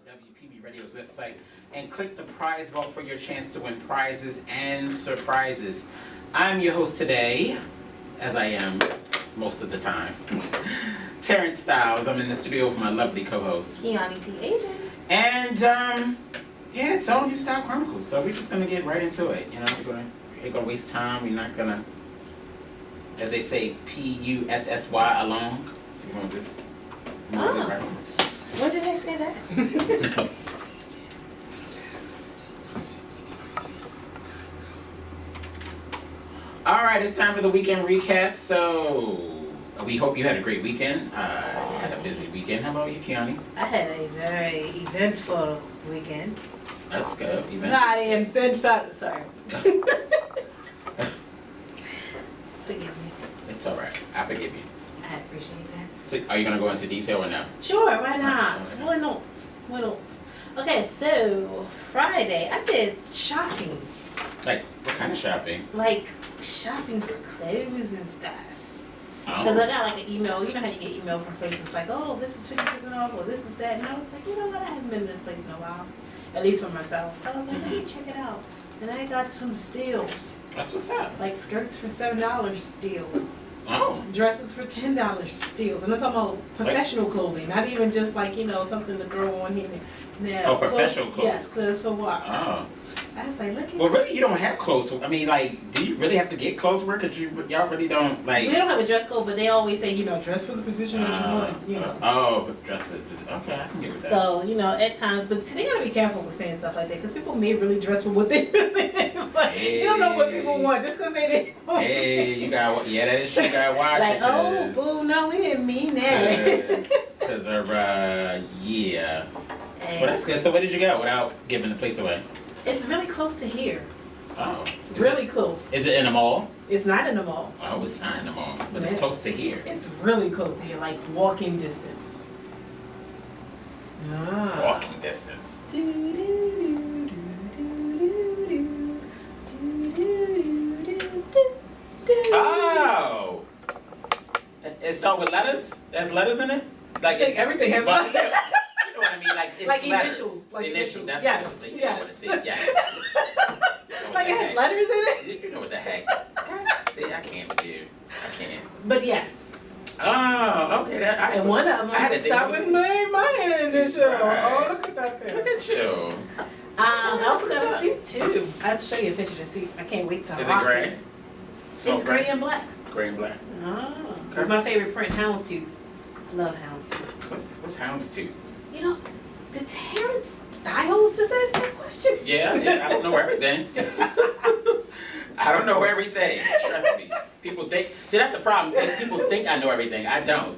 WPB Radio's website and click the prize vault for your chance to win prizes and surprises. I'm your host today, as I am most of the time, Terrence Styyles. I'm in the studio with my lovely co-host, Keani T. Agent. And, yeah, it's all New Style Chronicles, so we're just going to get right into it. You know, we're going to waste time. We're not going to, as they say, P-U-S-S-Y along. We're going to just move it right on. When did they say that? All right, it's time for the weekend recap. So, we hope you had a great weekend. You had a busy weekend. How about you, Keani? I had a very eventful weekend. That's good. Sorry. Forgive me. It's all right. I forgive you. I appreciate that. So, are you going to go into detail or no? Sure, why not? Why not? Why not? Okay, so Friday I did shopping. Like, what kind of shopping? Like shopping for clothes and stuff. Because I got like an email, you know how you get email from places like, oh, this is 50% off, or this is that. And I was like, you know what, I haven't been to this place in a while. At least for myself. So I was like, let me check it out. And I got some steals. That's what's up. Like skirts for $7 steals. Oh. Dresses for $10 steals. And I'm talking about professional clothing, not even just like, you know, something to throw on here. Now, Oh, professional clothes. Yes, clothes for work. Oh. I was like, look at Well, really, you don't have clothes. I mean, like, do you really have to get clothes for it? Because y'all really don't, like... We don't have a dress code, but they always say, you know, dress for the position that you want, you know. Oh, but dress for the position. Okay, I can get with that. So, you know, at times, but they gotta be careful with saying stuff like that, because people may really dress for what they really but you don't know what people want just because they didn't. Hey, you gotta, yeah, that is true. You gotta watch like, it. oh, boo, no, we didn't mean that. Because of, yeah. And Well, that's good. So where did you go without giving the place away? it's really close to here. Oh. Really close. Is it in the mall? It's not in the mall. Oh, it's not in the mall. But it's Yeah. close to here. It's really close to here, like walking distance. Ah. Walking distance. Oh! It start with letters? There's letters in it? Like I think everything has letters. Yeah. You know what I mean? Like it's Like letters. initials. Like initials. initials. That's Yes. what I want to say. Yes. I want to say. Yes. Like it has letters in it? You know what the heck? See, I can't do. I can't. But yes. Oh, okay. And one of them start with my initial. Right. Oh, look at that thing. Look at you. I also got a suit too. I have to show you a picture of the suit. I can't wait to Is rock it gray? it. It's gray and black. Gray and black. Oh. Okay. It's my favorite print, houndstooth. Love houndstooth. What's houndstooth? You know, did Terrence Styyles just ask that question? Yeah, I don't know everything. I don't know everything. Trust me. People think. See, that's the problem. People think I know everything. I don't.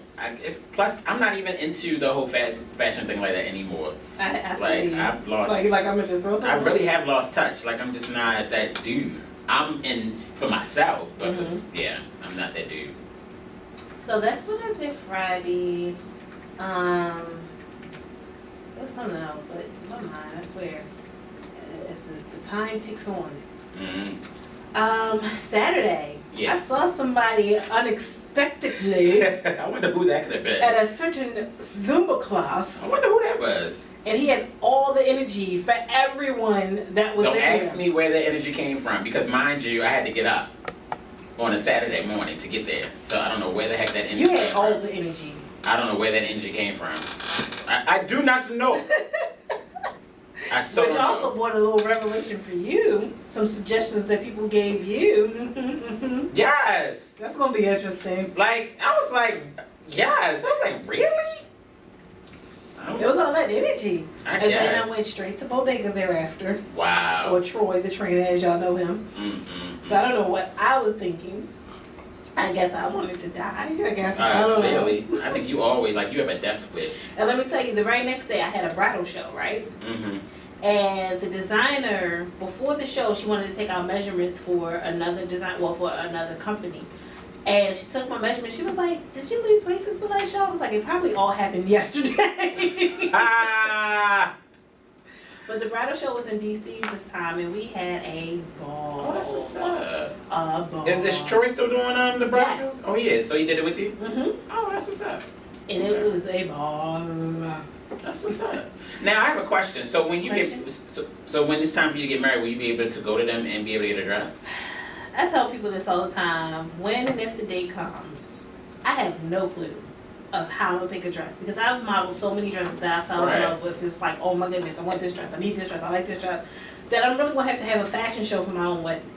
Plus, I'm not even into the whole fashion thing like that anymore. I've lost. Like I'm gonna just throw something. I really have lost touch. Like I'm just not that dude. I'm in for myself, but yeah, I'm not that dude. So that's what I did Friday. It was something else, but my mind, I swear, as the time ticks on. Mm-hmm. Saturday, Yes. I saw somebody unexpectedly I wonder who that could have been. at a certain Zumba class, I wonder who that was. and he had all the energy for everyone that was Don't there. ask me where the energy came from, because mind you, I had to get up on a Saturday morning to get there. So I don't know where the heck that energy You came had from. all the energy. I don't know where that energy came from. I do not know. I so Which don't also know. brought a little revelation for you. Some suggestions that people gave you. Yes. That's gonna be interesting. Like, I was like, yes. I was like, really? It was all that energy. I And then guess. I went straight to Bodega thereafter. Wow. Or Troy, the trainer, as y'all know him. So I don't know what I was thinking. I guess I wanted to die. I guess I don't know. Clearly. I think you always, like, you have a death wish. And let me tell you, the very next day I had a bridal show, right? Mm-hmm. And the designer, before the show, she wanted to take our measurements for another for another company. And she took my measurements. She was like, did you lose weight since the last show? I was like, it probably all happened yesterday. Ah! But the bridal show was in D.C. this time, and we had a ball. Oh, that's what's up. A ball. Is Troy still doing the bridal Yes. shows? Oh, he is. So he did it with you? Mm-hmm. Oh, that's what's up. And it was a ball. That's what's up. Now I have a question. So when you so when it's time for you to get married, will you be able to go to them and be able to get a dress? I tell people this all the time. When and if the day comes, I have no clue of how I'm gonna pick a dress because I've modeled so many dresses that I fell in love with. It's like, oh my goodness, I want this dress, I need this dress, I like this dress. That I'm really gonna have a fashion show for my own wedding.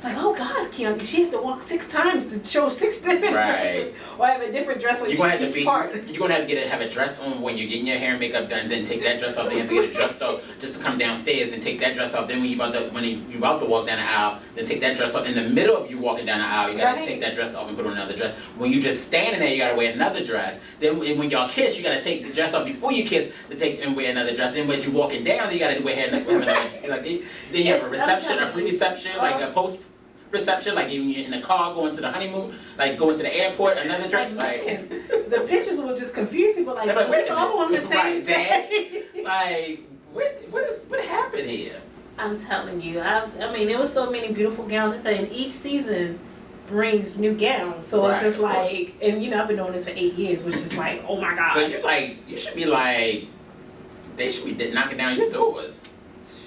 Like, oh God, Keon, she had to walk 6 times to show 6 different dresses, or have a different dress for you're gonna have each to part. You're gonna have to have a dress on when you're getting your hair and makeup done. Then take that dress off. Then you have to get a dress off just to come downstairs. And take that dress off. Then when you about to walk down the aisle, then take that dress off. In the middle of you walking down the aisle, you gotta take that dress off and put on another dress. When you just standing there, you gotta wear another dress. Then when y'all kiss, you gotta take the dress off before you kiss to take and wear another dress. Then when you walking down, then you gotta wear another. Like then you have a reception, a pre-reception, like a post. Reception, like in the car going to the honeymoon, like going to the airport, another drink. Like the pictures will just confuse people. Like, wait it's all on the same day. Like, what happened here? I'm telling you, I mean, there was so many beautiful gowns. Just and each season brings new gowns, so it's just like, and you know, I've been doing this for 8 years, which is like, oh my God. So you should be like, they should be knocking down your doors.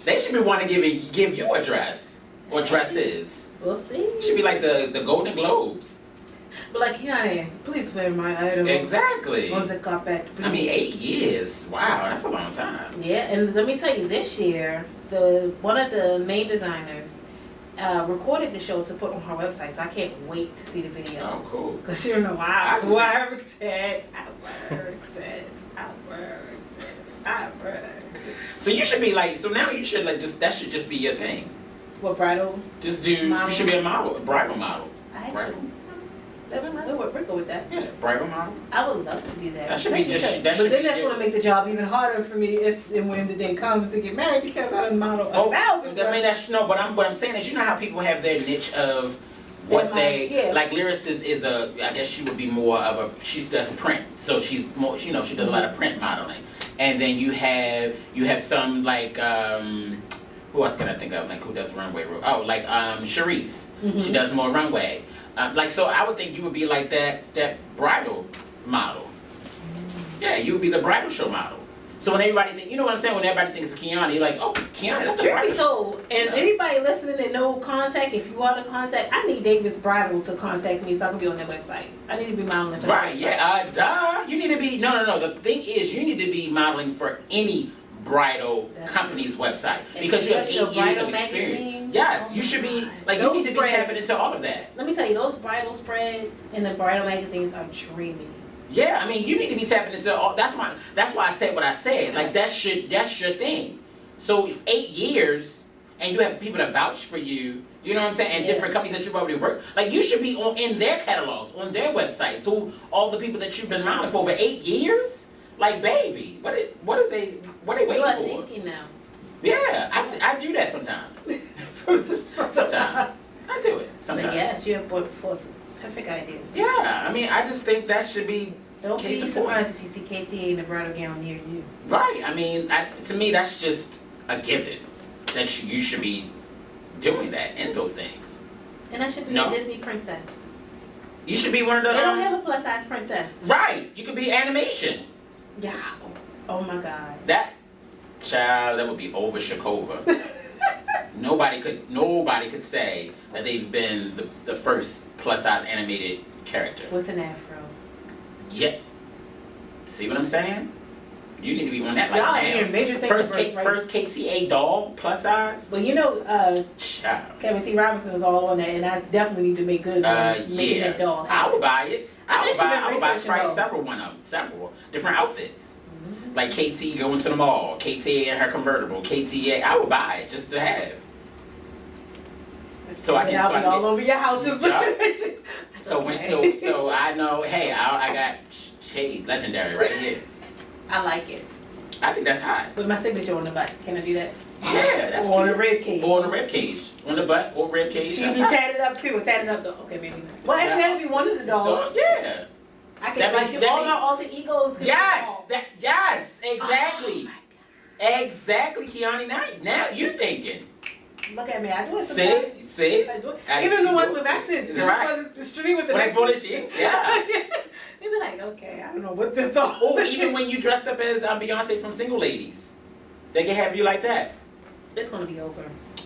They should be wanting to give you a dress or dresses. We'll see. It should be like the Golden Globes. But like, Keanu, please wear my item. Exactly. Once it got back. I mean, 8 years. Wow, that's a long time. Yeah, and let me tell you, this year, one of the main designers recorded the show to put on her website, so I can't wait to see the video. Oh, cool. Because you know, I worked it. So you should be like, so now you should like that should just be your thing. What, bridal? Just do, model? You should be a model, a bridal model. I actually, we're good with that. Yeah, bridal model. I would love to do that. That should be just, but then that's going to make the job even harder for me if and when the day comes to get married because I done model 1,000. I mean, that's, no, but what I'm saying is, you know how people have their niche of what like lyricist is I guess she would be more of she does print, so she's more, you know, she does a lot of print modeling. And then you have some like, who else can I think of? Like, who does runway? Oh, like Charisse. She does more runway. Like, so I would think you would be like that bridal model. Yeah, you would be the bridal show model. So when everybody think, you know what I'm saying? When everybody thinks it's Kiana, you're like, oh, Kiana, that's the bridal. So, and anybody listening that know contact, if you want to contact, I need Davis Bridal to contact me so I can be on their website. I need to be modeling for right, yeah, duh. You need to be, no. The thing is, you need to be modeling for any bridal company's website because you have 8 years of experience. Yes, you should be like you need to be tapping into all of that. Let me tell you, those bridal spreads and the bridal magazines are dreamy. Yeah, I mean you need to be tapping into all. That's why I said what I said. Like that's your thing. So if 8 years and you have people that vouch for you, you know what I'm saying, and different companies that you've already worked, like you should be in their catalogs, on their websites. So all the people that you've been modeling for over 8 years. Like, baby, what are they waiting for? You are thinking now. Yeah, I do that sometimes. Sometimes. I do it. Sometimes. But yes, you have brought forth perfect ideas. Yeah, I mean, I just think that should be Don't be surprised if you see KTA in a bridal gown near you. Right. I mean, to me, that's just a given. That you should be doing that in those things. And I should be a Disney princess. You should be one of the... They don't have a plus-size princess. Right. You could be animation. Yeah. Oh my God. That would be over Shakova. Nobody could say that they've been the first plus size animated character. With an afro. Yeah. See what I'm saying? You need to be on that like y'all now. Hearing major things First KTA doll plus size. But you know, Kevin T. Robinson was all on that, and I definitely need to make good making that doll. I would buy it. I would buy several different outfits. Mm-hmm. Like KT going to the mall, KT in her convertible, KTA. I would buy it just to have. So I can be all over your house just So I know. Hey, I got Shade Legendary right here. I like it. I think that's hot. With my signature on the butt. Can I do that? Yeah, that's or cute. On the rib cage. Or on the rib cage. On the butt or rib cage. She can be tatted up too. Tatted up though. Okay, maybe not. Well, actually, that'll be one of the dolls. Yeah. I can all my alter egos. Yes, exactly. Oh, exactly, Kiani. Now you're thinking. Look at me. I do it sometimes. See? I do it. Even the ones with accents. Right. The street with the when I polish it. Yeah. They're be like, okay, I don't know what this doll. Oh, even when you dressed up as Beyonce from Single Ladies, they can have you like that. It's gonna be over.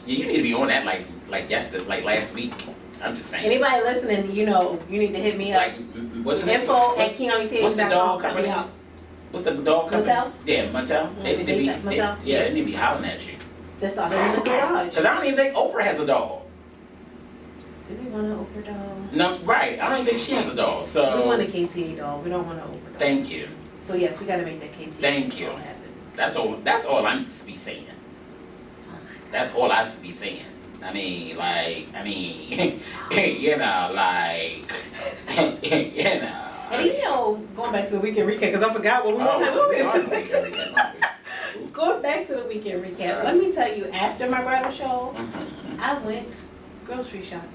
Yeah, you need to be on that like yesterday, like last week. I'm just saying. Anybody listening, you need to hit me up. Like, what is it? What's the dog company? What's the dog company? Mattel? Yeah, Mattel. They need to be. They need to be howling at you. Just start in the garage. Because I don't even think Oprah has a doll. Do we want an Oprah doll? No, right. I don't even think she has a doll. So we want a KTA doll. We don't want an Oprah doll. Thank you. So yes, we gotta make that KTA. Thank you. That's all I'm to be saying. That's all I be saying. I mean, you know, like, you know. And you know, going back to the weekend recap, because I forgot what we were Going back to the weekend recap, Sorry. let me tell you, after my bridal show, Mm-hmm. I went grocery shopping.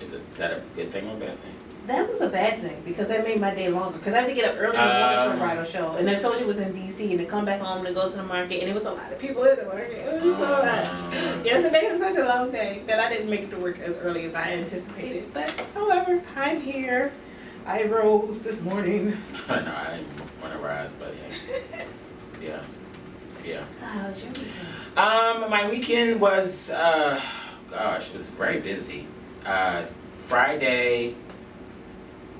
Is that a good thing or a bad thing? That was a bad thing because that made my day longer. Because I had to get up early in the morning for a bridal show, and I told you it was in DC, and to come back home and go to the market, and it was a lot of people in the market. It was so much. Yesterday was such a long day that I didn't make it to work as early as I anticipated. But however, I'm here. I rose this morning. No, I didn't want to rise, but yeah. Yeah. So how was your weekend? My weekend was, it was very busy. Friday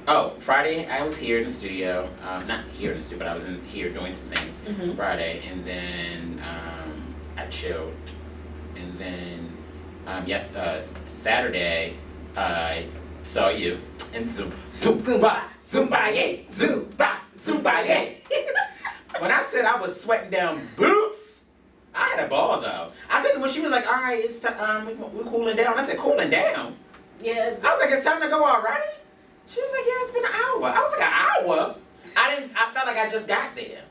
I was here in the studio. Not here in the studio, but I was in here doing some things. Mm-hmm. Friday, and then I chilled, and then Saturday I saw you in Zumba. When I said I was sweating down boots, I had a ball though. I think when she was like, "All right, it's time. We're cooling down." I said, "Cooling down." Yeah. I was like, "It's time to go already?" She was like, "Yeah, it's been an hour." I was like, "An hour?" I felt like I just got there.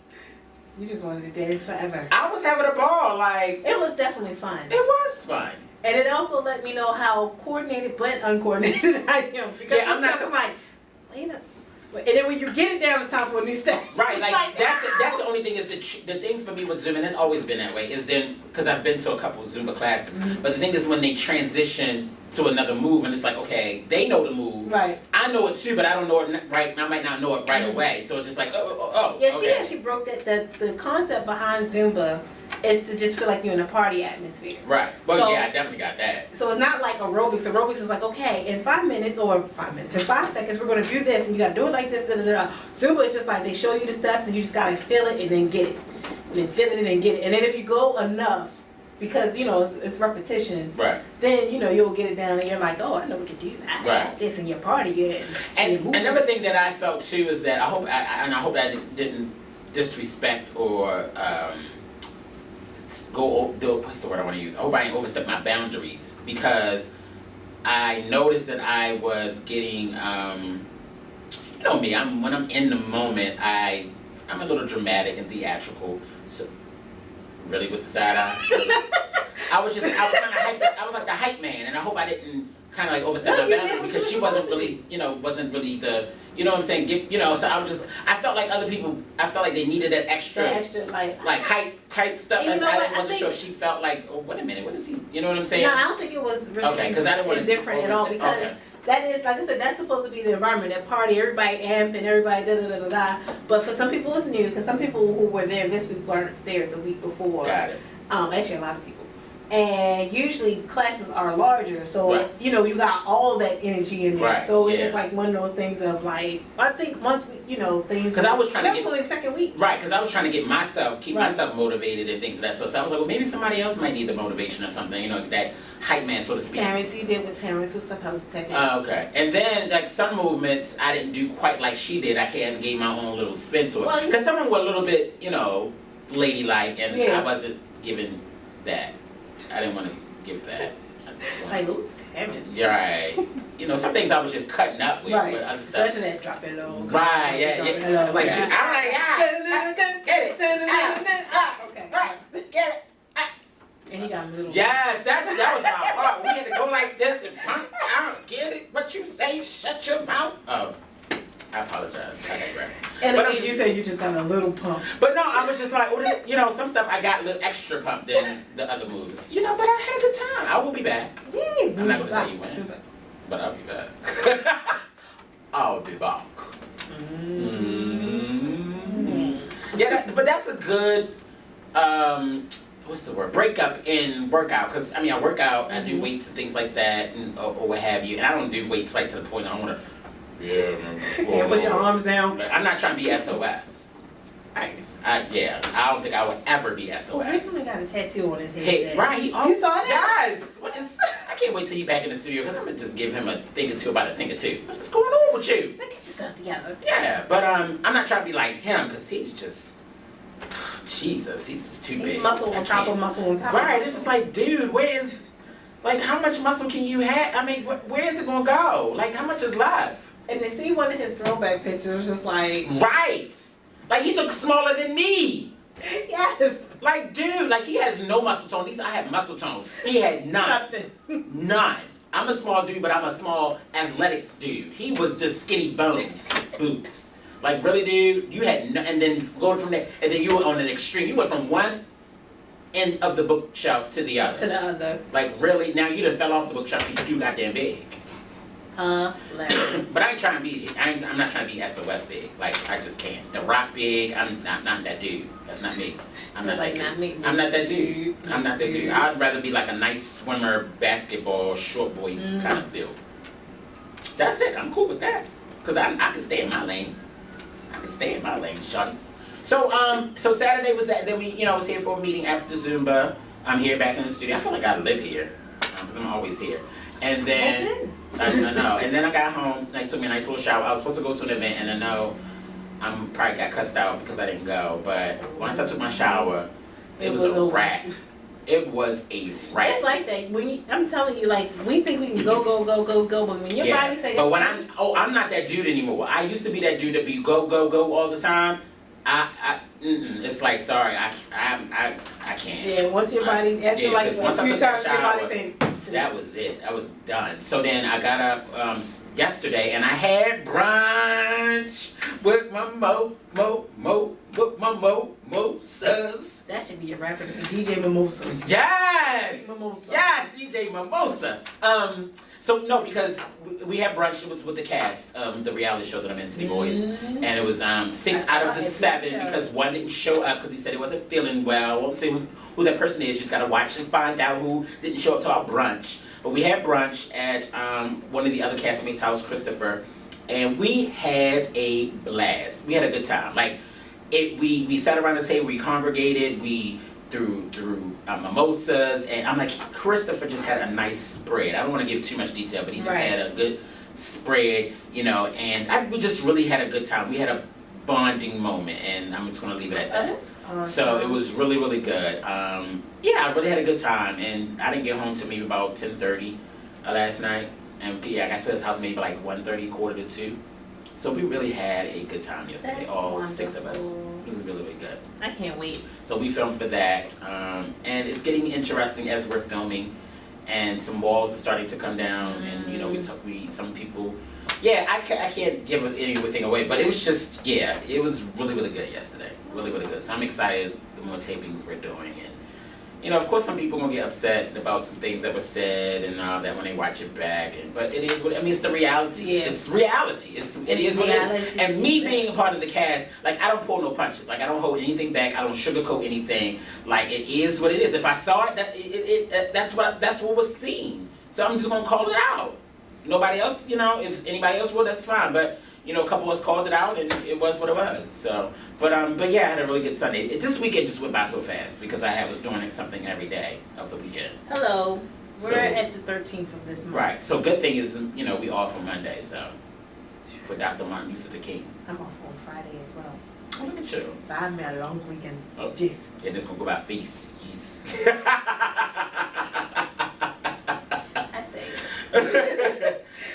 You just wanted to dance forever. I was having a ball. Like, it was definitely fun. It was fun. And it also let me know how coordinated but uncoordinated I am. Because Yeah, I'm like, wait up. And then when you get it down, it's time for a new step. Right, like that's the only thing is the thing for me with Zumba, and it's always been that way, is then, because I've been to a couple of Zumba classes, but the thing is when they transition to another move, and it's like, okay, they know the move. Right. I know it too, but I don't know it right, I might not know it right away, so it's just like, Yeah, okay. she actually broke the concept behind Zumba is to just feel like you're in a party atmosphere. Right. Well, so, yeah, I definitely got that. So it's not like aerobics. Aerobics is like, okay, in 5 minutes, in 5 seconds, we're going to do this, and you got to do it like this, Zumba is just like, they show you the steps, and you just got to feel it and then get it. And then feel it and then get it. And then if you go enough, because, it's repetition, right, then, you'll get it down, and you're like, oh, I know what to do. I got this, and you're partying. And another thing that I felt, too, is that I hope I didn't disrespect or, what's the word I want to use? I hope I didn't overstep my boundaries, because I noticed that I was getting, you know me, when I'm in the moment, I'm a little dramatic and theatrical. So, really with the side eye? Really? I was kind of hype. I was like the hype man, and I hope I didn't kind of like overstep my boundary, because she wasn't really the. You know what I'm saying? So I felt like other people, I felt like they needed that extra like hype type stuff. I wasn't sure if she felt like, oh, wait a minute, what is he? You know what I'm saying? No, I don't think it was because I didn't want to different at all, because that is, like I said, that's supposed to be the environment, that party, everybody amp and everybody da. But for some people it's new, because some people who were there this week weren't there the week before. Got it. Actually a lot of people. And usually classes are larger, so you got all that energy in there. Right. So it's just like one of those things of like, I think once we, things. Because I was trying to get for the second week. Right, because I was trying to get keep myself motivated and things of that sort. So I was like, well, maybe somebody else might need the motivation or something. that hype man, so to speak. Terrence, you did what Terrence was supposed to do. Okay, and then like some movements I didn't do quite like she did. I gave my own little spin to it, because some of them were a little bit, ladylike, and I wasn't giving that. I didn't want to give that. Like, ooh, Terrence. You're right. Some things I was just cutting up with. Right. But other stuff. Especially that drop it low. Right. Yeah. Like I'm like, get it. Okay. Get it. And he got a little. Yes, that was my part. We had to go like this and I don't get it. What you say? Shut your mouth. Oh. I apologize. I digress. And then you said you just got a little pump. But no, I was just like, some stuff I got a little extra pump than the other moves. But I had a good time. I will be back. Yes. I'm not going to say you when, but I'll be back. I'll be back. Yeah, but that's a good, what's the word? Breakup in workout. Because, I mean, I work out, I do weights and things like that, and, or what have you. And I don't do weights like to the point I don't want to, You can't put your arms down. Like, I'm not trying to be SOS. I don't think I will ever be SOS. Well, recently got a tattoo on his head. Right. Oh, you saw that? Yes. I can't wait till he's back in the studio because I'm going to just give him a thing or two about a thing or two. What's going on with you? Get yourself together. Yeah, but I'm not trying to be like him because he's just, Jesus, he's just too big. Muscle on top of muscle on top of muscle. Right, it's just like, dude, like how much muscle can you have? I mean, where is it going to go? Like how much is left? And to see one of his throwback pictures, just like... Right. Like he looks smaller than me. Yes. Like, dude, like he has no muscle tone. I have muscle tone. He had none. None. I'm a small dude, but I'm a small athletic dude. He was just skinny bones, boots. Like, really, dude? You had and then go from there, and then you were on an extreme. You went from one end of the bookshelf to the other. To the other. Like, really? Now you done fell off the bookshelf because you goddamn big. Hilarious. But I ain't trying to be, I'm not trying to be SOS big. Like, I just can't. The Rock big, I'm not that dude. That's not me. I'm not that dude. I'm not that dude. I'm not that dude. I'd rather be like a nice swimmer, basketball, short boy kind of build. That's it. I'm cool with that. Because I can stay in my lane. I can stay in my lane, shawty. So Saturday was that. Then we, was here for a meeting after Zumba. I'm here back in the studio. I feel like I live here. Because I'm always here. And then, I know. And then I got home, I took me a nice little shower. I was supposed to go to an event, and I know I'm probably got cussed out because I didn't go. But once I took my shower, it was a wrap. It was a wrap. It's like that. I'm telling you, like, we think we can go, but when your body says... But when I'm not that dude anymore. I used to be that dude that be go all the time. It's like, sorry, I can't. Yeah, once your body, after like a few times, your body saying... That was it. I was done. So then I got up yesterday and I had brunch with my mimosas. That should be your rapper, DJ Mimosa. Yes! Mimosa. Yes, DJ Mimosa. Because we had brunch with the cast, the reality show that I'm in, City Boys, and it was 6 out of the 7 because one didn't show up because he said he wasn't feeling well. I won't say who that person is. You just gotta watch and find out who didn't show up to our brunch. But we had brunch at one of the other castmates' house, Christopher, and we had a blast. We had a good time. Like we sat around the table, we congregated, we through mimosas, and I'm like, Christopher just had a nice spread. I don't want to give too much detail, but he just had a good spread, and we just really had a good time. We had a bonding moment, and I'm just going to leave it at that. Awesome. So it was really, really good. I really had a good time, and I didn't get home till maybe about 10:30 last night, and I got to his house maybe like 1:30, 1:45. So we really had a good time yesterday, all 6 of us. It was really, really good. I can't wait. So we filmed for that, and it's getting interesting as we're filming, and some walls are starting to come down, and some people. Yeah, I can't give anything away, but it was just it was really, really good yesterday, really, really good. So I'm excited the more tapings we're doing, and of course some people are gonna get upset about some things that were said and all that when they watch it back, but it is what it's the reality. Yes. It's reality. It is what it is. And me being a part of the cast, like I don't pull no punches. Like I don't hold anything back. I don't sugarcoat anything. Like it is what it is. If I saw it, that's what was seen. So I'm just gonna call it out. Nobody else, if anybody else will, that's fine. But a couple of us called it out, and it was what it was. So, but yeah, I had a really good Sunday. This weekend just went by so fast because I was doing something every day of the weekend. Hello, we're at the 13th of this month. Right. So good thing is, we off on Monday. So for Dr. Martin Luther King. I'm off on Friday as well. Oh, look at you. So I've had a long weekend. Oh, Jeez. And it's gonna go by feast. Yes. I say.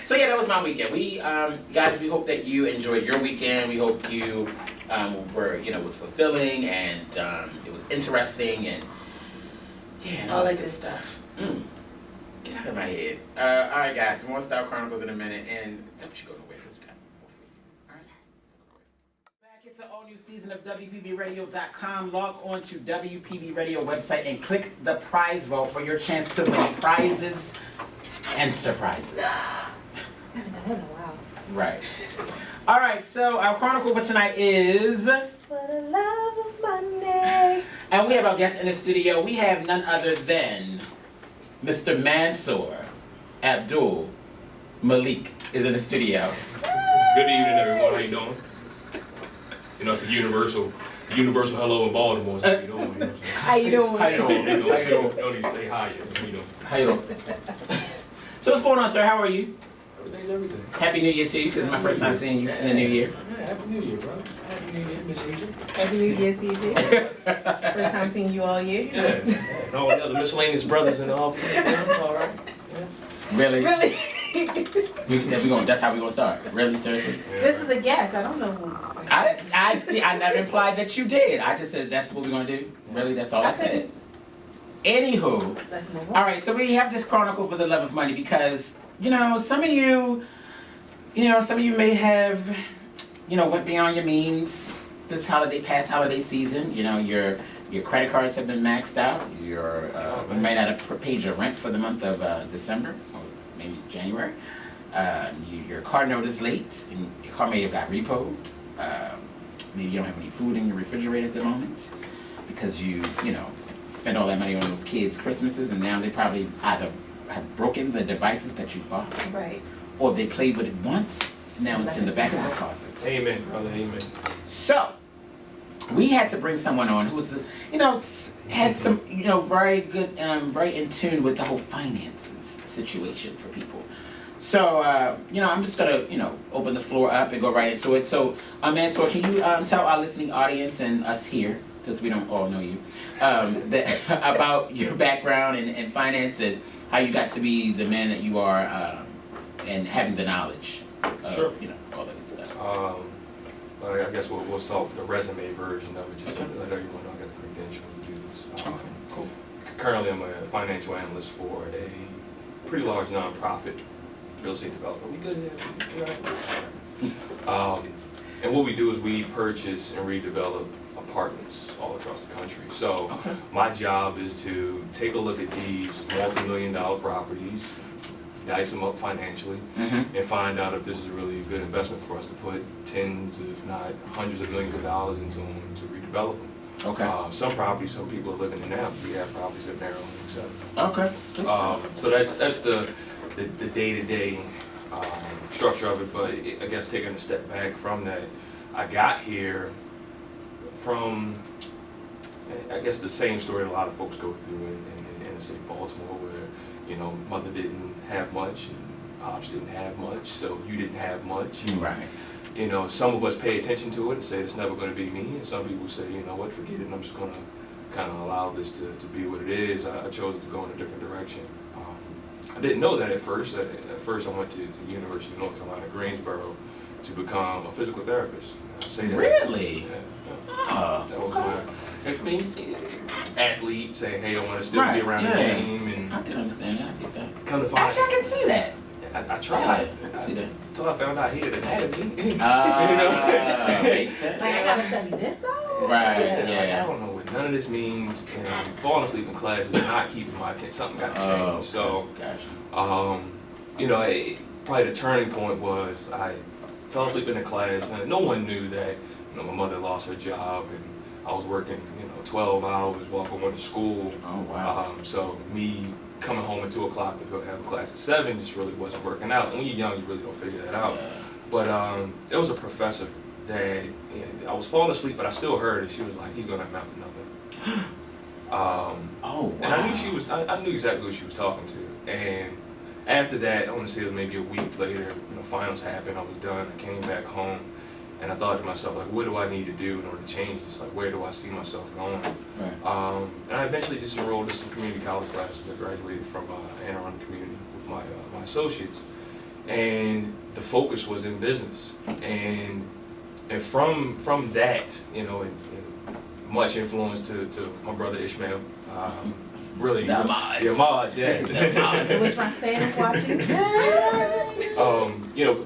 So yeah, that was my weekend. We guys, we hope that you enjoyed your weekend. We hope you were was fulfilling and it was interesting and and all that good stuff. Get out of my head. All right, guys. More Style Chronicles in a minute, and don't you go nowhere because we got more for you. All right. Back into an all new season of WPBRadio.com. Log on to WPB Radio website and click the prize vote for your chance to win prizes and surprises. I haven't done it in a while. Right. All right, so our chronicle for tonight is... For the love of Monday. And we have our guest in the studio. We have none other than Mr. Mansour Abdul Malik is in the studio. Good evening, everyone. How you doing? You know, it's the universal hello in Baltimore. So how you doing? You know what I'm saying? How you doing? How you doing? How you doing? Don't even stay high yet. How you doing? How you doing? So what's going on, sir? How are you? Everything's everything. Happy New Year to you, because it's my first time seeing you in the new year. Yeah, Happy New Year, bro. Happy New Year, Miss Angel. Happy New Year to you too. First time seeing you all year. You know. Yeah. And all the other miscellaneous brothers in the office. All right. Yeah. Really? Really? That's how we gonna start. Really, seriously? Yeah, This is a guess. I don't know who. I see. I never implied that you did. I just said that's what we're gonna do. Really, that's all I said. Anywho, Let's move on. all right. So we have this chronicle for the love of money because some of you may have, went beyond your means this past holiday season. Your credit cards have been maxed out. You may not have paid your rent for the month of December or maybe January. Your car note is late, and your car may have got repoed. Maybe you don't have any food in your refrigerator at the moment because you spent all that money on those kids' Christmases, and now they probably either have broken the devices that you bought, Right. or they played with it once. Now it's in the back of the closet. Amen, brother. Amen. So we had to bring someone on who was, had some, very good, very in tune with the whole finances situation for people. So, I'm just gonna, open the floor up and go right into it. So, Mansour, can you tell our listening audience and us here, because we don't all know you, about your background and finance and how you got to be the man that you are, and having the knowledge of, Sure. all that good stuff. I guess we'll start with the resume version of it, just so that everyone know I got the credentials to do this. Cool. Currently, I'm a financial analyst for a pretty large nonprofit real estate developer. We good? Yeah. And what we do is we purchase and redevelop apartments all across the country. So my job is to take a look at these multi-million-dollar properties, dice them up financially, and find out if this is really a good investment for us to put tens, if not hundreds of millions of dollars into them to redevelop them. Okay. Some properties, some people are living in now. We have properties that narrow, etc. Okay. So that's the day-to-day structure of it. But I guess taking a step back from that, I got here from, I guess, the same story a lot of folks go through in the city of Baltimore, where mother didn't have much and pops didn't have much, so you didn't have much. Right. Some of us pay attention to it and say it's never going to be me, and some people say, what, forget it, and I'm just going to kind of allow this to be what it is. I chose to go in a different direction. I didn't know that at first. At first, I went to the University of North Carolina, Greensboro, to become a physical therapist. I say that. Really? Yeah. Oh, That was athlete saying, hey, I want to still be around the game. And I can understand that. I get that. come to find Actually, I can see that. I tried. I can see that. Until I found out I hated anatomy. Makes sense. Like I gotta study this though. Right. Like, Yeah. I don't know what none of this means, and falling asleep in class is not keeping my attention. Something got to change. So, Gotcha. probably the turning point was I fell asleep in the class, and no one knew that my mother lost her job, and I was working 12 hours while going to school. Oh wow. So me coming home at 2 o'clock to go have a class at 7 just really wasn't working out. When you're young, you really don't figure that out. But there was a professor that I was falling asleep, but I still heard it. She was like, "He's gonna amount to nothing." Oh wow. And I knew I knew exactly who she was talking to. And after that, I want to say it was maybe a week later. Finals happened. I was done. I came back home, and I thought to myself, like, what do I need to do in order to change this? Like, where do I see myself going? Right. And I eventually just enrolled in some community college classes. I graduated from Anne Arundel Community with my associates, and the focus was in business. And from that, and much influence to my brother Ishmael. Really, The mods. Yeah, mods, yeah. Which Roxanne is watching.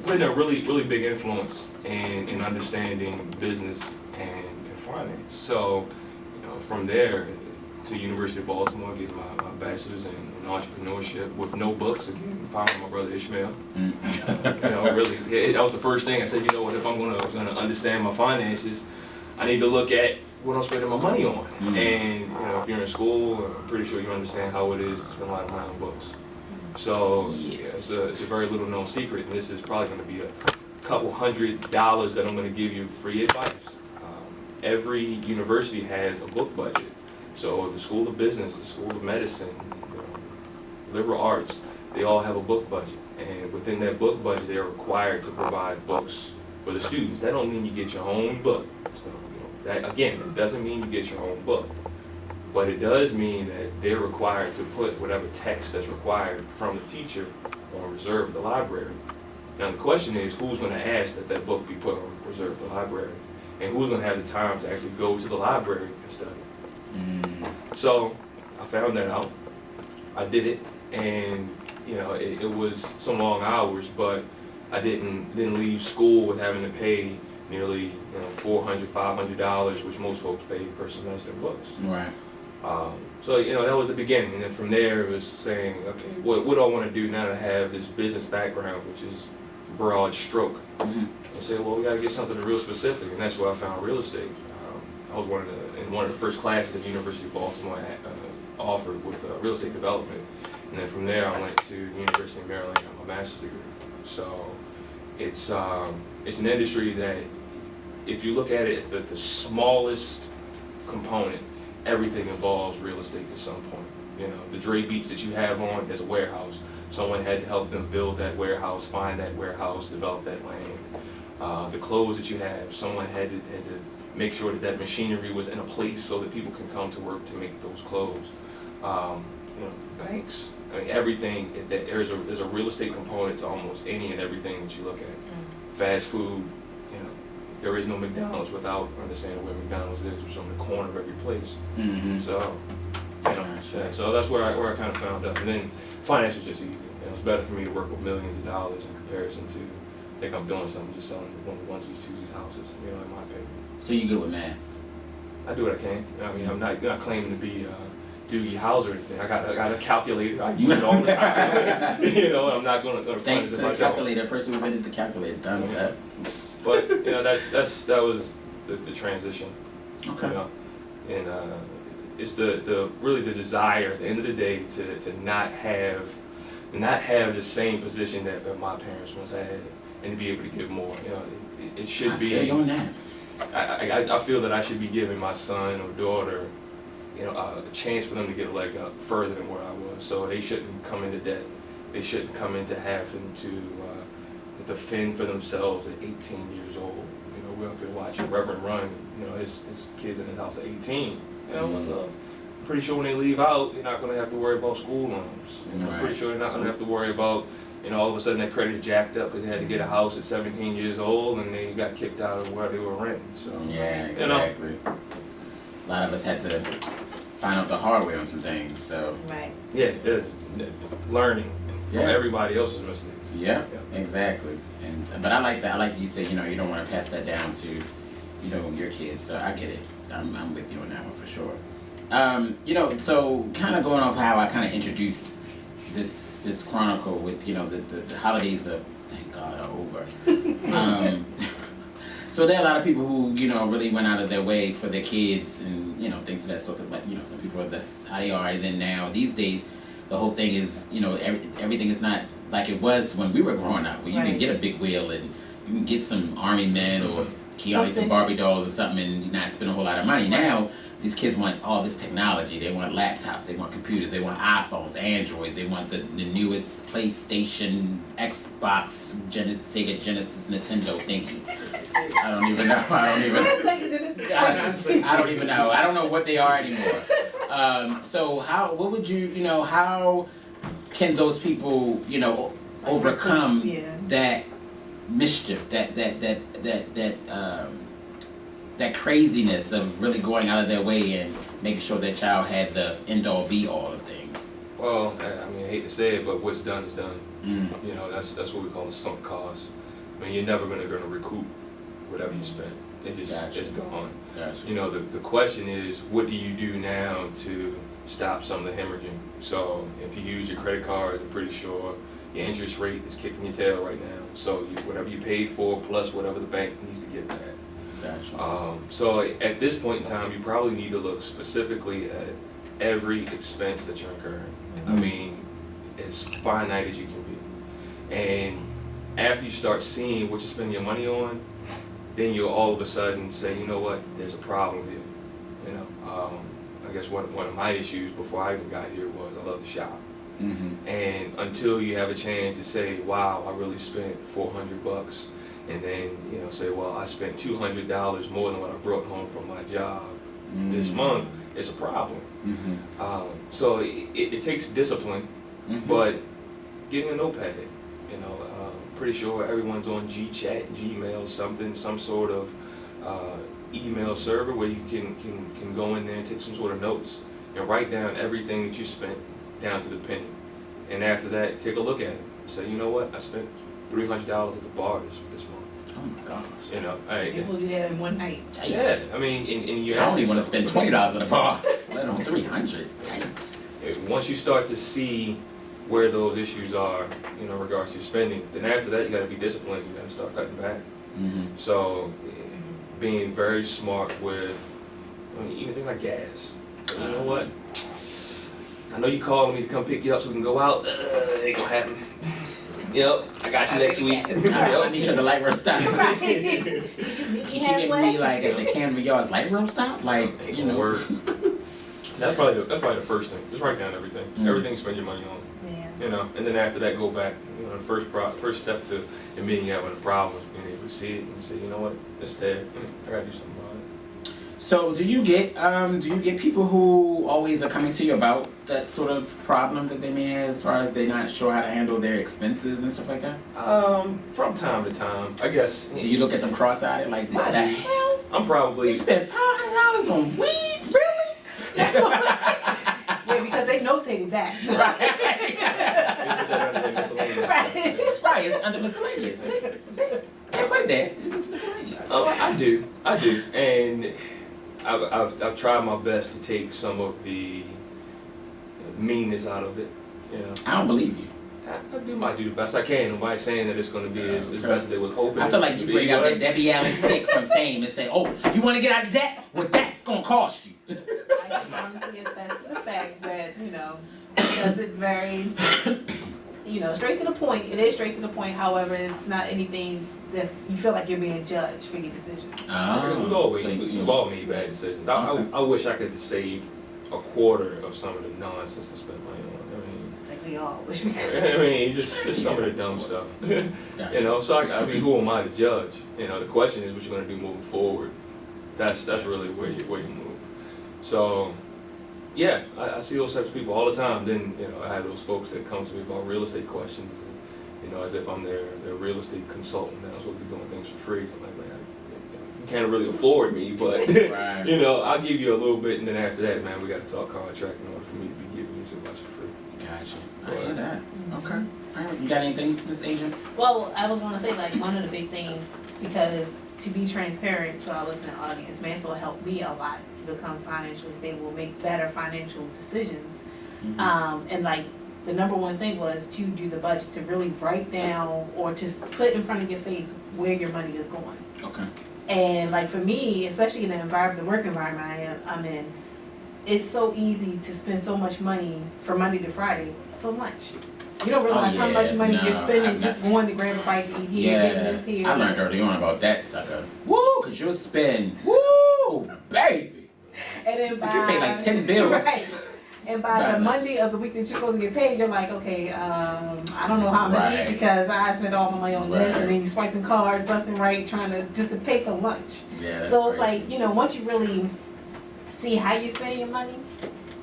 Putting a really big influence in understanding business and finance. So, from there, to University of Baltimore, getting my bachelor's in entrepreneurship with no books. Again, following my brother Ishmael. Really, that was the first thing I said. You know what? If I'm gonna understand my finances, I need to look at what I'm spending my money on. And if you're in school, I'm pretty sure you understand how it is to spend a lot of money on books. So it's a very little known secret, and this is probably going to be a couple $100 that I'm going to give you free advice. Every university has a book budget. So the School of Business, the School of Medicine, liberal arts, they all have a book budget. And within that book budget, they're required to provide books for the students. That don't mean you get your own book. So, that again, it doesn't mean you get your own book. But it does mean that they're required to put whatever text that's required from the teacher on reserve at the library. Now the question is, who's going to ask that that book be put on reserve at the library? And who's going to have the time to actually go to the library and study? So I found that out. I did it, and it was some long hours, but I didn't leave school with having to pay nearly $400, $500, which most folks pay per semester in books. Right. So that was the beginning, and then from there it was saying, okay, what do I want to do now that I have this business background, which is broad stroke? I said, well, we got to get something real specific, and that's where I found real estate. I was in one of the first classes at the University of Baltimore offered with real estate development, and then from there I went to the University of Maryland and got my master's degree. So it's an industry that, if you look at it at the smallest component, everything involves real estate to some point. The Dre Beach that you have on is a warehouse. Someone had to help them build that warehouse, find that warehouse, develop that land. The clothes that you have, someone had to make sure that machinery was in a place so that people can come to work to make those clothes. Banks, everything. There's a real estate component to almost any and everything that you look at. Fast food. There is no McDonald's without understanding where McDonald's is, which is on the corner of every place. So, so that's where I kind of found out. And then finance was just easy. It's better for me to work with millions of dollars in comparison to think I'm doing something just selling onesies, twosies houses. In my opinion. So you good with math? I do what I can. I'm not claiming to be Doogie House or anything. I got a calculator. I use it all the time. I'm not going to. Thanks to the calculator, person who invented the calculator. Done that. But that was the transition. Okay. And it's really the desire at the end of the day to not have the same position that my parents once had, and to be able to give more. It should be. I feel you on that. I feel that I should be giving my son or daughter, a chance for them to get a leg up further than where I was. So they shouldn't come into debt. They shouldn't come into having to fend for themselves at 18 years old. We're up here watching Reverend Run. His kids in his house at 18. I'm pretty sure when they leave out, they're not going to have to worry about school loans. I'm pretty sure they're not going to have to worry about, all of a sudden that credit jacked up because they had to get a house at 17 years old and they got kicked out of where they were renting. So yeah, exactly. A lot of us had to find out the hard way on some things. So yeah, it's learning from everybody else's mistakes. Yeah, exactly. But I like that. I like that you say, you don't want to pass that down to, your kids. So I get it. I'm with you on that one for sure. So kind of going off how I kind of introduced this chronicle with, the holidays of, thank God, are over. So there are a lot of people who, really went out of their way for their kids and, things of that sort of, like, some people, that's how they are. And then now, these days, the whole thing is, everything is not like it was when we were growing up, where you can get a big wheel and you can get some army men or some Barbie dolls or something and not spend a whole lot of money. Now, these kids want all this technology. They want laptops, they want computers, they want iPhones, Androids, they want the newest PlayStation, Xbox, Sega Genesis, Nintendo thingy. I don't even know. I don't even know. I don't know what they are anymore. So how can those people, overcome that mischief, that craziness of really going out of their way and making sure their child had the end-all be-all of things? Well, I hate to say it, but what's done is done. That's what we call a sunk cost. You're never going to recoup whatever you spent. It just Gotcha. it's gone. Gotcha. You know, the question is, what do you do now to stop some of the hemorrhaging? So if you use your credit card, I'm pretty sure your interest rate is kicking your tail right now. So whatever you paid for plus whatever the bank needs to get back. Gotcha. So at this point in time, you probably need to look specifically at every expense that you're incurring. I mean, as finite as you can be. And after you start seeing what you're spending your money on, then you'll all of a sudden say, you know what, there's a problem here. You know, I guess one of my issues before I even got here was I love to shop. Mm-hmm. And until you have a chance to say, wow, I really spent $400, and then, you know, say, well, I spent $200 more than what I brought home from my job this month, it's a problem. Mm-hmm. So it takes discipline, Mm-hmm. but getting a notepad, you know, pretty sure everyone's on GChat, Gmail, some sort of email server where you can go in there and take some sort of notes and write down everything that you spent down to the penny. And after that, take a look at it. Say, you know what, I spent $300 at the bar this month. Oh my gosh. You know, People do that in one night. yeah, I mean, and you I don't actually even want to spend $20 at a bar, let alone $300. Yikes. once you start to see where those issues are, you know, in regards to your spending, then after that you got to be disciplined. You got to start cutting back. Mm-hmm. So, being very smart with, I mean, even things like gas. So, you know what? I know you called me to come pick you up so we can go out. Ain't gonna happen. Yep, I got you next week. I need you at the light room stop. Right. You keep me like at the Canada Yards light room stop, like Ain't you gonna know. work. That's probably the first thing. Just write down everything. Everything you spend your money on. Yeah. You know, and then after that, go back. You know, the first step to admitting you having a problem is being able to see it and say, you know what, it's there. I gotta do something about it. So do you get people who always are coming to you about that sort of problem that they may have as far as they're not sure how to handle their expenses and stuff like that? From time to time, I guess. Do you look at them cross-eyed like, what the hell? I'm probably. We spent $500 on weed, really? Yeah, because they notated that. Right, it's under miscellaneous. See? They put it there. It's miscellaneous. I do, and I've tried my best to take some of the meanness out of it. You know, I don't believe you. I do the best I can. Nobody's saying that it's going to be as best as they was hoping. I feel like you bring out that Debbie Allen stick from Fame and say, oh, you want to get out of debt? Well, that's going to cost you. I think honestly it's the fact that, you know, does it very, you know, straight to the point. It is straight to the point. However, it's not anything that you feel like you're being judged for your decision. We've all made bad decisions. I wish I could just save a quarter of some of the nonsense I spent money on. Like we all wish we could. I mean, just some of the dumb stuff. Gotcha. You know, so I mean, who am I to judge? You know, the question is what you're going to do moving forward. That's really where you move. So, yeah, I see those types of people all the time. Then, you know, I have those folks that come to me about real estate questions, and, you know, as if I'm their real estate consultant. Now, so we're doing things for free. I'm like, man, you can't really afford me, but Right. you know, I'll give you a little bit, and then after that, man, we got to talk contract in order for me to be giving you so much for free. Gotcha. I hear that. Okay. All right. You got anything, Miss Asia? Well, I was going to say, like, one of the big things, because to be transparent to our listening audience, Mansell helped me a lot to become financially stable, make better financial decisions. Mm-hmm. And like the number one thing was to do the budget, to really write down or just put in front of your face where your money is going. Okay. And like for me, especially in the work environment I'm in, it's so easy to spend so much money from Monday to Friday for lunch. You don't realize how much money you're spending just going to grab a bite to eat here, getting this here. I learned early on about that, sucker. Woo, cause you'll spend, woo, baby. And then Like you pay like 10 bills. Right. And by the Monday of the week that you're supposed to get paid, you're like, okay, I don't know how I'm gonna eat because I spent all my money on this, and then you swiping cards left and right trying to just to pay for lunch. Yeah, that's so it's crazy. like, you know, once you really see how you spend your money,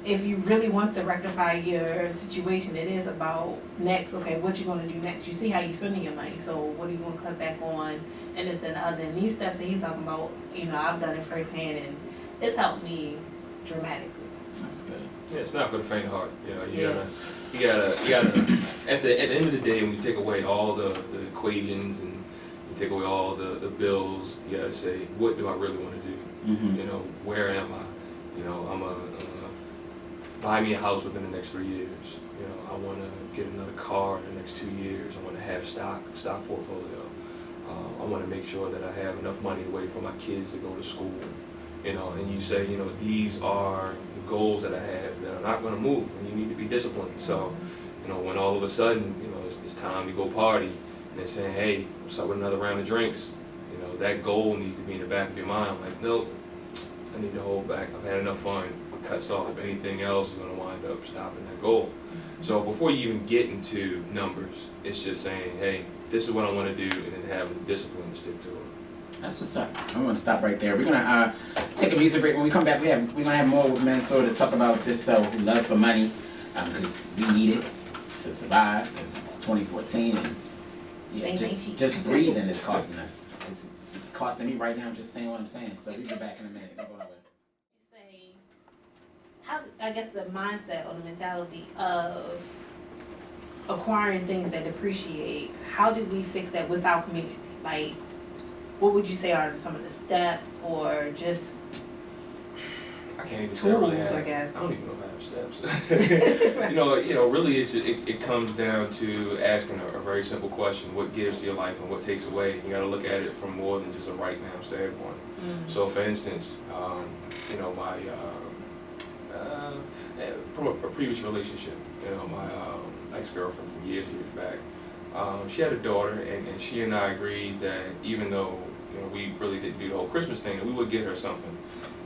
if you really want to rectify your situation, it is about next, okay, what you're gonna do next. You see how you're spending your money, so what are you gonna cut back on, and this and the other. And these steps that he's talking about, you know, I've done it firsthand, and it's helped me dramatically. That's good. Yeah, it's not for the faint of heart. You know, you gotta. At the end of the day, when you take away all the equations and take away all the bills. You gotta say, what do I really want to do? Mm-hmm. You know, where am I? You know, I'm gonna buy me a house within the next 3 years. You know, I want to get another car in the next 2 years. I want to have stock portfolio. I want to make sure that I have enough money away for my kids to go to school. You know, and you say, you know, these are the goals that I have that are not going to move, and you need to be disciplined. So, you know, when all of a sudden, you know, it's time to go party, and they're saying, hey, what's up with another round of drinks? You know, that goal needs to be in the back of your mind. Like, nope, I need to hold back. I've had enough fun. It cuts off. If anything else is going to wind up stopping that goal. So before you even get into numbers, it's just saying, hey, this is what I want to do, and then having the discipline to stick to it. That's what's up. I'm gonna stop right there. We're gonna take a music break. When we come back, we're gonna have more with Minnesota to talk about this love for money, because we need it to survive. It's 2014, and yeah, just breathing is costing us. It's costing me right now. Just saying what I'm saying. So we'll be back in a minute. Don't go nowhere. Say, how, I guess the mindset or the mentality of acquiring things that depreciate, how do we fix that with our community? Like, what would you say are some of the steps, or just I can't even say I really tools, have, I guess? I don't even know if I have steps. you know, really, it comes down to asking a very simple question: what gives to your life and what takes away? You got to look at it from more than just a right now standpoint. So, for instance, you know, my from a previous relationship, you know, my ex-girlfriend from years back. She had a daughter, and she and I agreed that even though, you know, we really didn't do the whole Christmas thing, that we would get her something.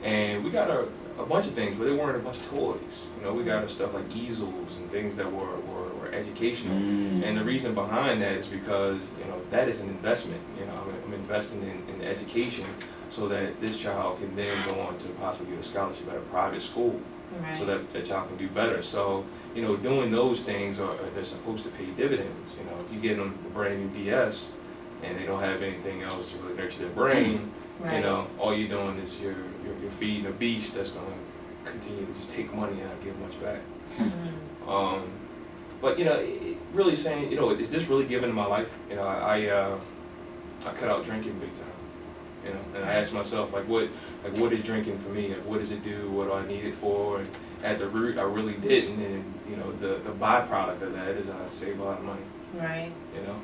And we got her a bunch of things, but they weren't a bunch of toys. You know, we got her stuff like easels and things that were educational. And the reason behind that is because, you know, that is an investment. You know, I'm investing in education so that this child can then go on to possibly get a scholarship at a private school. Right. So that child can do better. So, you know, doing those things they're supposed to pay dividends. You know, if you get them the brand new DS and they don't have anything else to really nurture their brain, right. You know, all you're doing is you're feeding a beast that's going to continue to just take money and not give much back. But you know, really saying, you know, is this really given to my life? You know, I cut out drinking big time. You know, and I asked myself, what is drinking for me? Like, what does it do? What do I need it for? And at the root, I really didn't. And you know, the byproduct of that is I save a lot of money. Right. You know,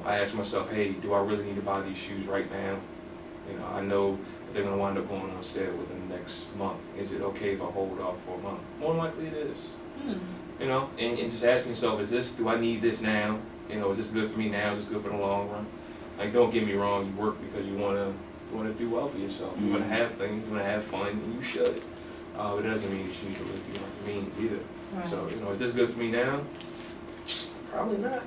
I asked myself, hey, do I really need to buy these shoes right now? You know, I know that they're going to wind up going on sale within the next month. Is it okay if I hold off for a month? More than likely it is. You know, and just asking yourself, do I need this now? You know, is this good for me now? Is this good for the long run? Like, don't get me wrong, you work because you want to do well for yourself. You want to have things, you want to have fun, and you should. But it doesn't mean you need to live beyond your means either. Right. So, you know, is this good for me now? Probably not.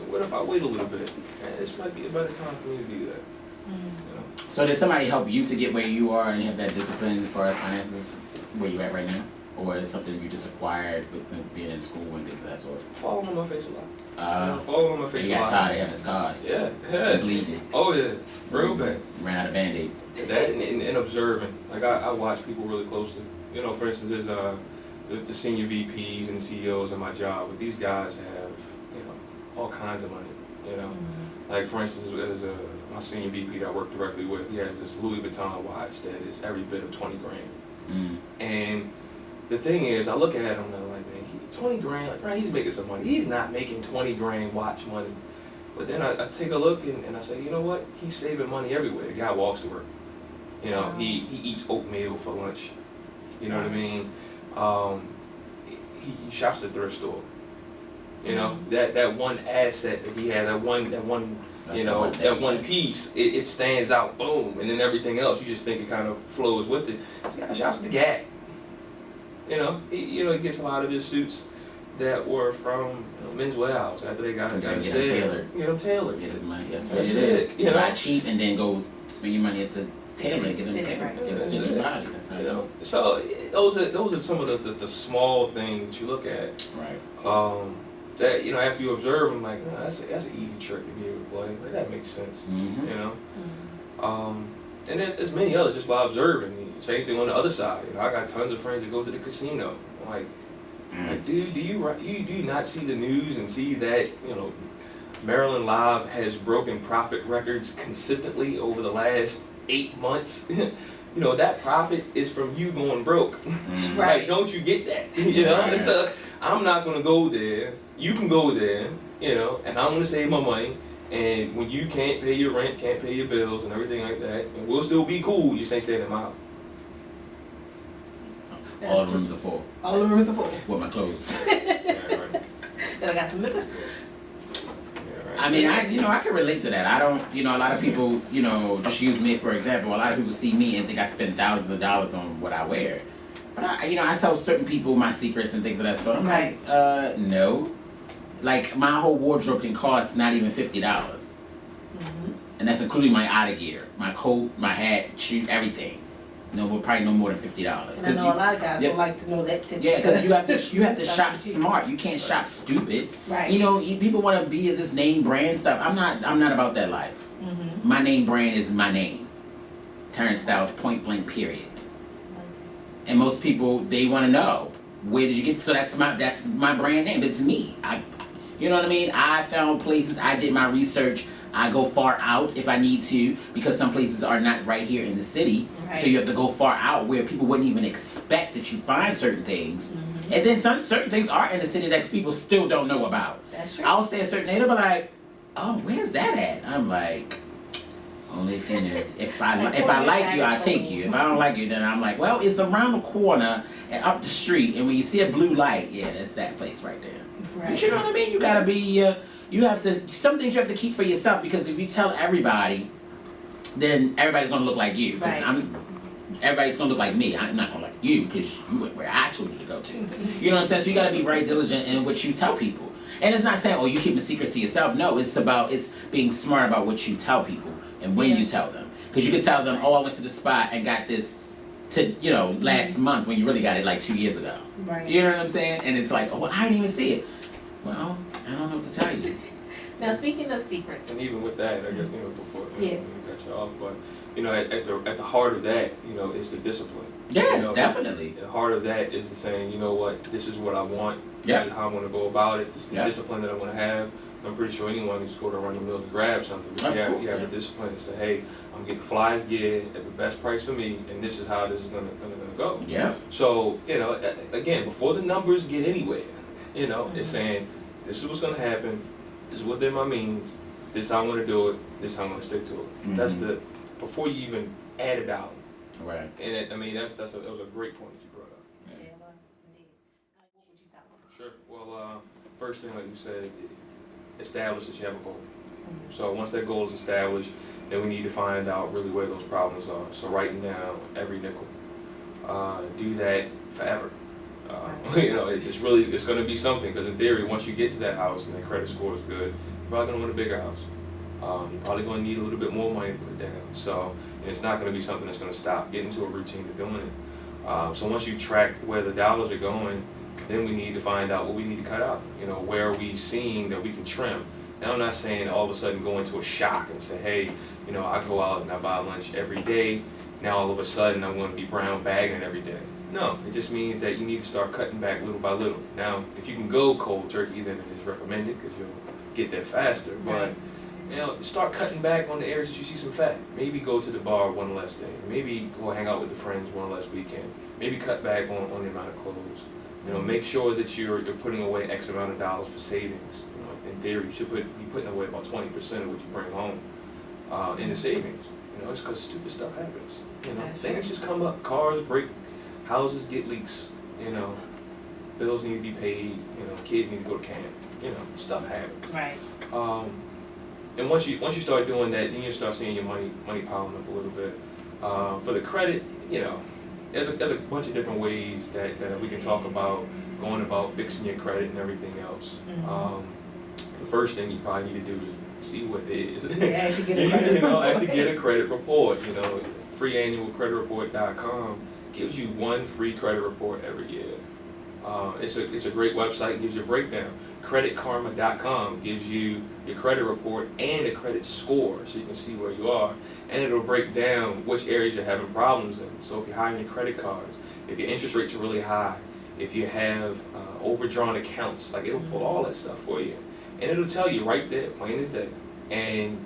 What if I wait a little bit? This might be a better time for me to do that. You know? So did somebody help you to get where you are and have that discipline as far as finances, where you at right now? Or is it something you just acquired with being in school and things of that sort? Falling on my face a lot. Falling on my face a lot. You got tired of having scars. Yeah. Bleeding. Oh yeah, real bad. Ran out of Band-Aids. That and observing. Like I watch people really closely. You know, for instance, there's the senior VPs and CEOs in my job, but these guys have, you know, all kinds of money. You know, like for instance, there's my senior VP that I work directly with. He has this Louis Vuitton watch that is every bit of 20 grand. And the thing is, I look at him and I'm like, man, 20 grand, like, right, he's making some money. He's not making 20 grand watch money. But then I take a look and I say, you know what? He's saving money everywhere. The guy walks to work. You know, he eats oatmeal for lunch. You know what I mean? He shops at the thrift store. You know, that one asset that he had, that one you know, that one piece, it stands out, boom, and then everything else, you just think it kind of flows with it. This guy shops at the Gap. You know, he gets a lot of his suits that were from Men's Warehouse after they got tailored. Get them tailored. Get his money. That's what it is. You buy cheap and then go spend your money at the tailor and get them tailored. Get your body. That's how you know. So those are some of the small things that you look at. Right. That, you know, after you observe them, like, that's an easy trick to be able to play. Like, that makes sense. You know. And there's many others just by observing. Same thing on the other side. You know, I got tons of friends that go to the casino. I'm like, dude, do you not see the news and see that, you know, Maryland Live has broken profit records consistently over the last 8 months. You know, that profit is from you going broke. Mm-hmm. Right. Like, don't you get that? You know, Right. so I'm not gonna go there. You can go there, you know, and I'm gonna save my money. And when you can't pay your rent, can't pay your bills and everything like that, and we'll still be cool, you just ain't staying in my house. All the rooms are full All the rooms are full. with my clothes. Right. Then I got the liquor store. Yeah, right. I mean, I can relate to that. I don't, a lot of people, just use me for example. A lot of people see me and think I spend thousands of dollars on what I wear. But I tell certain people my secrets and things of that sort. I'm Right. like, no. Like, my whole wardrobe can cost not even $50. Mm-hmm. And that's including my outer gear, my coat, my hat, shoe, everything. Probably no more than $50. And I know a lot of guys yeah, would like to know that tip. Yeah, because you have to shop smart. You can't shop stupid. Right. People want to be this name brand stuff. I'm not about that life. Mm-hmm. My name brand is my name. Terrence Styyles, point blank, period. And most people, they want to know, where did you get? So that's my brand name. It's me. You know what I mean? I found places. I did my research. I go far out if I need to, because some places are not right here in the city. Right. So you have to go far out where people wouldn't even expect that you find certain things. Mm-hmm. And then certain things are in the city that people still don't know about. That's true. I'll say a certain name, they'll be like, "Oh, where's that at?" I'm like, "Only if you know. If I like you, I'll take you. If I don't like you, then I'm like, well, it's around the corner and up the street. And when you see a blue light, yeah, it's that place right there." Right. But you know what I mean? You gotta be. You have to. Some things you have to keep for yourself, because if you tell everybody, then everybody's gonna look like you. 'Cause Right. Everybody's gonna look like me. I'm not gonna like you because you went where I told you to go to. You know what I'm saying? So you gotta be very diligent in what you tell people. And it's not saying, oh, you keep the secrets to yourself. No, it's being smart about what you tell people and when you tell them. Because you could tell them, oh, I went to the spot and got this last month, when you really got it like 2 years ago. Right. You know what I'm saying? And it's like, oh, I didn't even see it. Well, I don't know what to tell you. Now, speaking of secrets. And even with that, I guess, before Yeah. you cut you off, but at the heart of that, is the discipline. Yes, definitely. At the heart of that is the saying, you know what, this is what I want. Yeah. This is how I want to go about it. This is the Yeah. discipline that I want to have. I'm pretty sure anyone can just go to run the mill to grab something. But you have the discipline to say, hey, I'm getting flies gear at the best price for me, and this is how this is gonna go. Yeah. So, again, before the numbers get anywhere, it's saying, this is what's gonna happen, this is within my means, this is how I'm gonna do it, this is how I'm gonna stick to it. Mm-hmm. That's before you even add it out. Right. And that was a great point that you brought up. Yeah, well, indeed. What would you tell them? Sure. Well, first thing, like you said, establish that you have a goal. So once that goal is established, then we need to find out really where those problems are. So writing down every nickel. Do that forever. It's going to be something, because in theory, once you get to that house and that credit score is good, you're probably going to want a bigger house. You're probably going to need a little bit more money to put down. So it's not going to be something that's going to stop. Get into a routine of doing it. So once you track where the dollars are going, then we need to find out what we need to cut out. Where are we seeing that we can trim? Now, I'm not saying all of a sudden go into a shock and say, hey, I go out and I buy lunch every day. Now all of a sudden I'm going to be brown bagging it every day. No, it just means that you need to start cutting back little by little. Now, if you can go cold turkey, then it is recommended, because you'll get there faster. But start cutting back on the areas that you see some fat. Maybe go to the bar one less day. Maybe go hang out with the friends one less weekend. Maybe cut back on the amount of clothes. Make sure that you're putting away X amount of dollars for savings. In theory, you should be putting away about 20% of what you bring home in the savings. It's because stupid stuff happens. Things just come up. Cars break, houses get leaks. Bills need to be paid. Kids need to go to camp. Stuff happens. Right. And once you start doing that, then you start seeing your money piling up a little bit. For the credit, there's a bunch of different ways that we can talk about going about fixing your credit and everything else. Mm-hmm. The first thing you probably need to do is see what it is. Actually get a credit report. Actually get a credit report. freeannualcreditreport.com gives you one free credit report every year. It's a great website. It gives you a breakdown. creditkarma.com gives you your credit report and a credit score, so you can see where you are, and it'll break down which areas you're having problems in. So if you're high on your credit cards, if your interest rates are really high, if you have overdrawn accounts, like it'll pull all that stuff for you. and it'll tell you right there, plain as day. And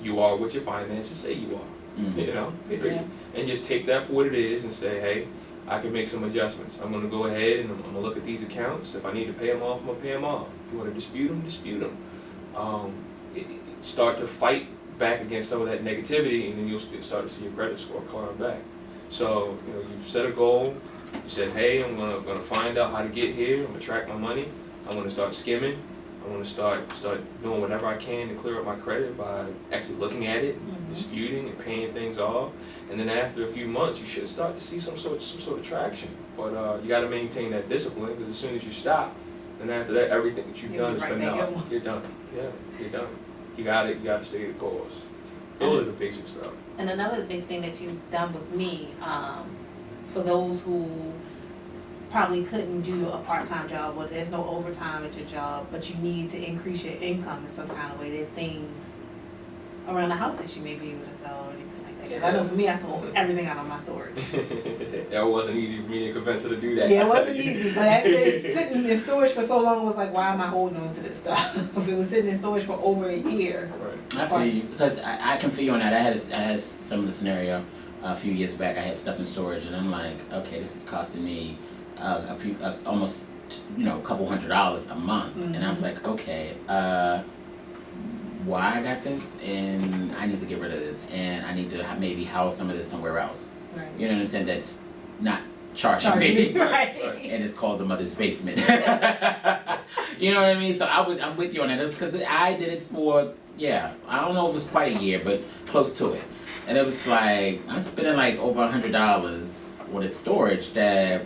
you are what your finances say you are. Period. And just take that for what it is and say, hey, I can make some adjustments. I'm gonna go ahead and I'm gonna look at these accounts. If I need to pay them off, I'm gonna pay them off. If you want to dispute them, dispute them. Start to fight back against some of that negativity, and then you'll start to see your credit score climb back. So you've set a goal. You said, hey, I'm gonna find out how to get here. I'm gonna track my money. I'm gonna start skimming. I'm gonna start doing whatever I can to clear up my credit by actually looking at it, disputing and paying things off. And then after a few months, you should start to see some sort of traction. But you got to maintain that discipline, because as soon as you stop, then after that, everything that you've done is for naught. You're done. Yeah, you're done. You got to stay the course. Those are the basic stuff. And another big thing that you've done with me, for those who probably couldn't do a part-time job, or there's no overtime at your job, but you need to increase your income in some kind of way. There are things around the house that you may be able to sell or anything like that. Because I know for me, I sold everything out of my storage. That wasn't easy for me to convince her to do that. Yeah, it wasn't easy, but after it's sitting in storage for so long, it was like, why am I holding on to this stuff? If it was sitting in storage for over a year. Right. I feel you, because I can feel you on that. I had some of the scenario a few years back. I had stuff in storage, and I'm like, okay, this is costing me almost a couple $100 a month, and I was like, okay, why I got this, and I need to get rid of this, and I need to maybe house some of this somewhere else. Right. You know what I'm saying? That's not charging me. Right. And it's called the mother's basement. You know what I mean? So I'm with you on that. It was because I did it for, I don't know if it was quite a year, but close to it. And it was like, I'm spending like over $100 on this storage that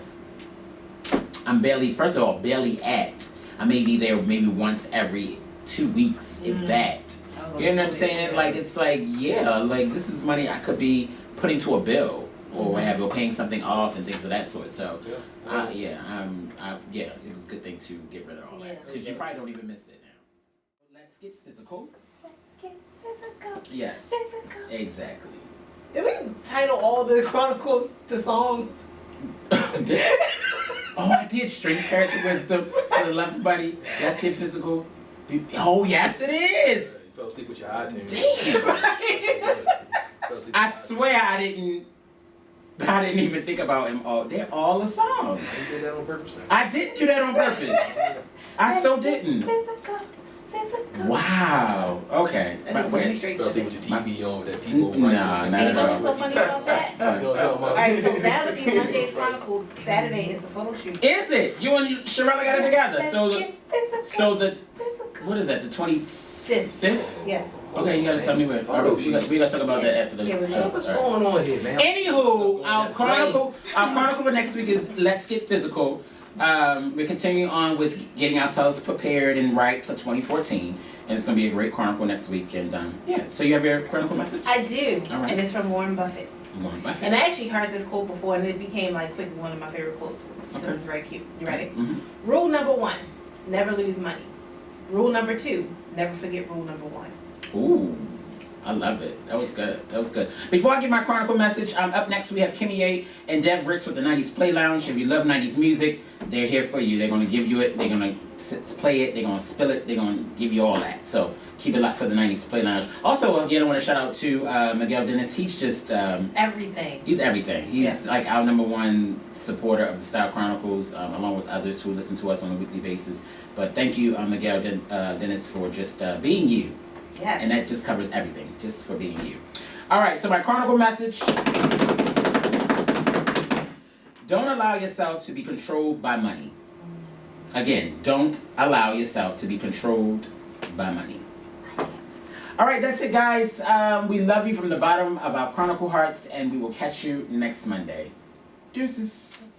I'm first of all, barely at. I may be there maybe once every 2 weeks, if that. You know what I'm saying? Like, it's like, like this is money I could be putting to a bill or what have you, or paying something off and things of that sort. So, it was a good thing to get rid of all that, because you probably don't even miss it now. Let's get physical. Let's get physical. Yes. Physical. Exactly. Did we title all the Chronicles to songs? Oh, I did. Strength, character, wisdom, for the love buddy. Let's get physical. Oh, yes, it is. You fell asleep with your iTunes. Damn. I swear I didn't even think about them all. They're all the songs. You did that on purpose now. I didn't do that on purpose. I so didn't. Physical. Wow. Okay. Fell asleep with your TV on with that people. Nah, not You at know all. what's so funny about that? Alright, so that'll be Monday's Chronicle. Saturday is the photo shoot. Is it? You and Sharella got it together. So the Physical. what is that? The 25th? Fifth. Yes. Okay, you gotta tell me where. We gotta talk about that after the show. What's going on here, man? Anywho, our chronicle for next week is Let's Get Physical. We're continuing on with getting ourselves prepared and right for 2014, and it's going to be a great chronicle next week. And so you have your chronicle message? I do, All right. and it's from Warren Buffett. Warren Buffett. And I actually heard this quote before, and it became like quickly one of my favorite quotes because it's very cute. You ready? Mm-hmm. Rule number 1: never lose money. Rule number 2: never forget rule number 1. Ooh, I love it. That was good. Before I give my chronicle message, up next we have Kenny A and Dev Ricks with the 90s Play Lounge. If you love 90s music, they're here for you. They're going to give you it. They're going to play it. They're going to spill it. They're going to give you all that. So keep it locked for the 90s Play Lounge. Also, again, I want to shout out to Miguel Dennis. He's just... everything. He's everything. He's like our #1 supporter of the Style Chronicles, along with others who listen to us on a weekly basis. But thank you, Miguel Dennis, for just being you. Yes. And that just covers everything, just for being you. All right, so my chronicle message. Don't allow yourself to be controlled by money. Again, don't allow yourself to be controlled by money. All right, that's it, guys. We love you from the bottom of our chronicle hearts, and we will catch you next Monday. Deuces.